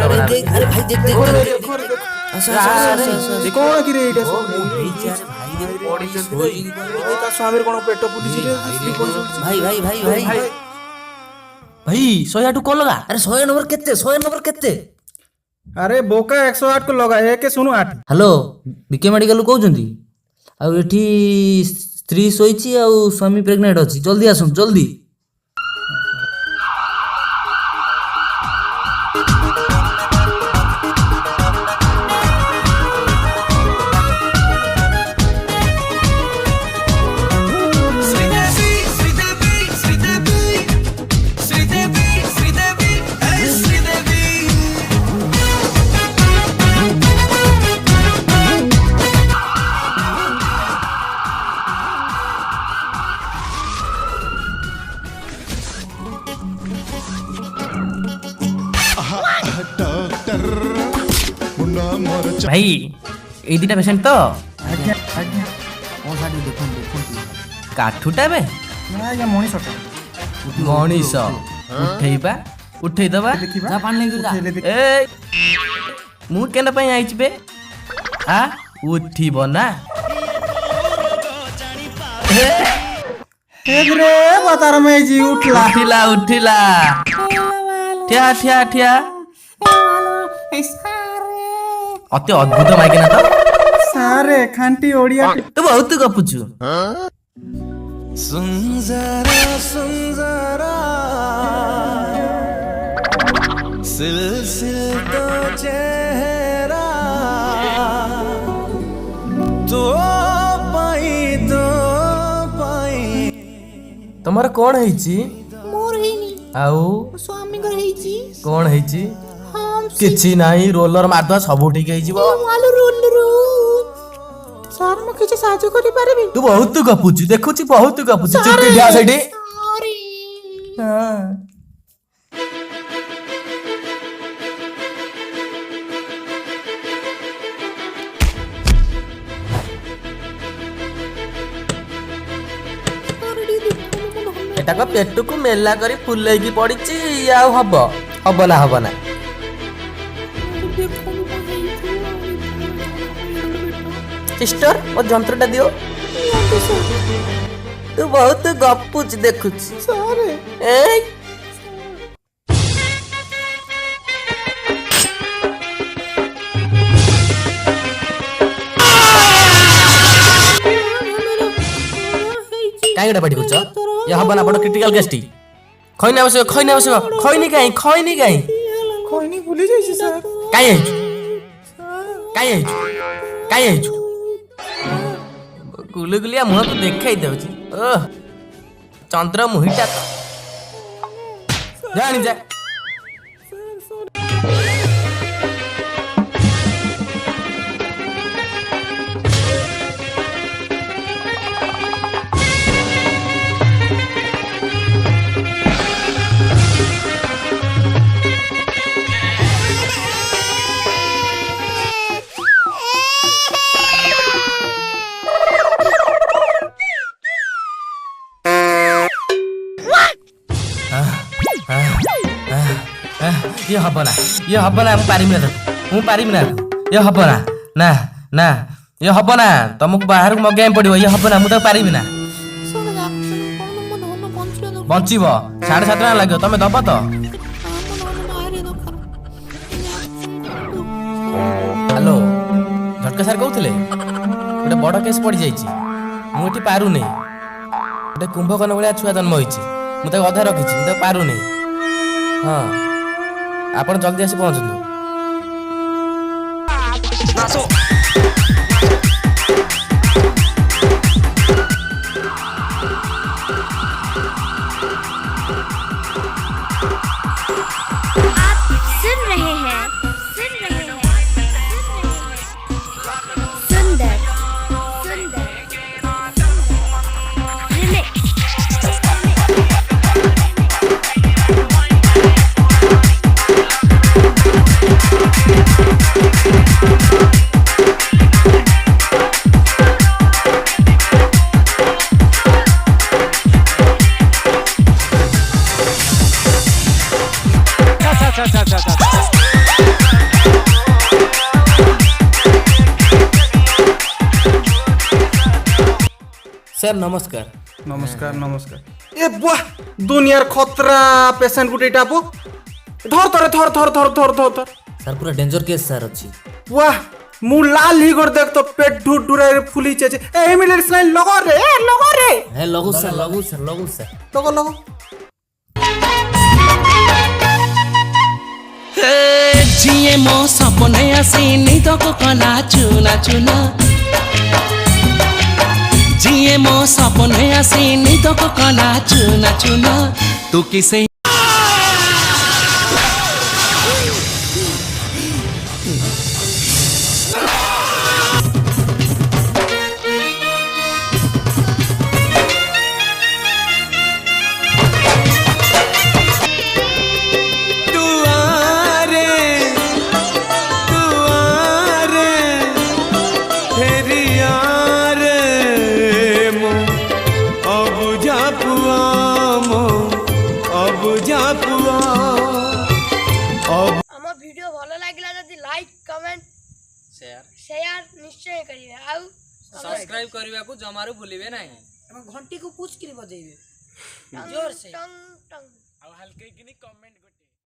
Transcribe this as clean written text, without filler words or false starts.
अरे देख, अरे भाई देख देख देख कौन कि एटा स्वामी कौन पेट पुलिस भाई भाई भाई भाई भाई 108 कौन लगा? अरे 100 नंबर केते 100 नंबर केते अरे बोका 108 को लगा है के सुनो 8 हेलो बीके मेडिकल कहउछंती आ एठी स्त्री सोईची आ स्वामी प्रेग्नेंट अछि जल्दी आसु जल्दी भाई এই দুইটা পেশেন্ট তো आज्ञा आज्ञा कौन साडी देखो देखो କାଠୁଟା ବେ ना या मनीषटा ମଣିଷ ଉଠେଇବା ଉଠେଇ ଦବା जा पानी लेके जा ଏ ମୁଁ କେନ ପାଇଁ ଆଇଛି ବେ ଆ ଉଠିବ ନା हे रे बतार में जी उठला ଉଠିଲା ଉଠିଲା ଠିଆ ଠିଆ ଠିଆ ଅତି ଅଦ୍ଭୁତ ମାଇକିନା ତ सारे खांटी ओडिया ତୁ ବହୁତ ଗପୁଛୁ सुंदरा सुंदरा सिलसिल तो चेहरा तो पाई ତମର କଣ ହେଇଛି मोर हेनी ଆଉ स्वामी घर हेची କଣ ହେଇଛି हम କିଛି ନାହିଁ ରୋଲର ମାରିଦବା ସବୁ ଠିକ ହେଇଯିବ वालो रोल रो सर म किछ साहाଯ୍य करि पारबी ତୁ ବହୁତ ଗପୁଛୁ ଦେଖୁଛି ବହୁତ ଗପୁଛୁ ଚୁପ୍ ଠିଆ ସେଇଠି सॉरी ହଁ ଏଟାକ ପେଟକୁ ମେଲା କରି ଫୁଲେଇକି ପଡିଛି ଆଉ ହବ ହବ ନା ହବ ନା ସିଷ୍ଟର ମୋ ଯନ୍ତ୍ରଟା ଦିଅ ତୁ ବହୁତ ଗପୁଛୁ ଦେଖୁଛି ଏଇ କାଇଁ ଏଟା ପାଟି କରୁଛ ଏ ହବ ନା ବଡ କ୍ରିଟିକାଲ କେସଟି ଖଇନି ଆବଶ୍ୟକ ଖଇନି କାଇଁ कोई नहीं भूली जाई सर କାଇଁ ହେଇଛୁ କାଇଁ ହେଇଛୁ ଗୁଲୁଗୁଲିଆ ମୁହଁ ତୁ ଦେଖାଇ ଦେଉଛି ଓହ ଚନ୍ଦ୍ରମୁହିଟା ଜାଣି ଯା ये हब ना ମୁଁ ପାରିବି ନା ये हब ना ना ये हब ना तुमको बाहर मगाई पड़ो ये हब ना मुझे पारिबी ना सुन जा कोन म धन पहुंचले दो बंचीब 7.5 टका लगे तुम दब तो हेलो झटका सार कहते गोटे बड़ केस पड़ जाइए मुझे पारू नहीं गोटे कुंभकर्ण भाया छुआ जन्म होती मुझे अधा रखी मुझे पारू नहीं हाँ आप जल्दी आसी पहुँचतु सुन रहे हैं सुंदर सुंदर remix ସାର୍ ନମସ୍କାର। नमस्कार नमस्कार ए बुआ दुनियार खतरा पेशेंट गुटे टापो धर धर धर धर धर धर धर धर ସାର୍ ପୁରା ଡେଞ୍ଜର କେସ୍ ସାର୍ ଅଛି। बुआ मु लाल ही कर देख तो पेट ढूर ढूरा फुली चेचे ए इमीडिएट स्लाइन लगो रे হ্যাঁ লগু স্যার লগু স্যার লগু স্যার। लगो लगो जिए मो सपने आसी निदक कला चुना चुना जिए मो सपने आसी निदक कला चुना चुना तू किसे ଆମ ଭିଡ଼ିଓ ଭଲ ଲାଗିଲା ଯଦି ଲାଇକ୍ କମେଣ୍ଟ ସେୟାର ନିଶ୍ଚୟ କରିବେ ଆଉ ସବସ୍କ୍ରାଇବ କରିବାକୁ ଜମାରୁ ଭୁଲିବେ ନାହିଁ ଏବଂ ଘଣ୍ଟିକୁ ପୁଚ୍ କିରି ବଜେଇବେ ଜୋରସେ ଟଙ୍ଗ ଟଙ୍ଗ ଆଉ ହାଲକେଇକିନି କମେଣ୍ଟ ଗୋଟେ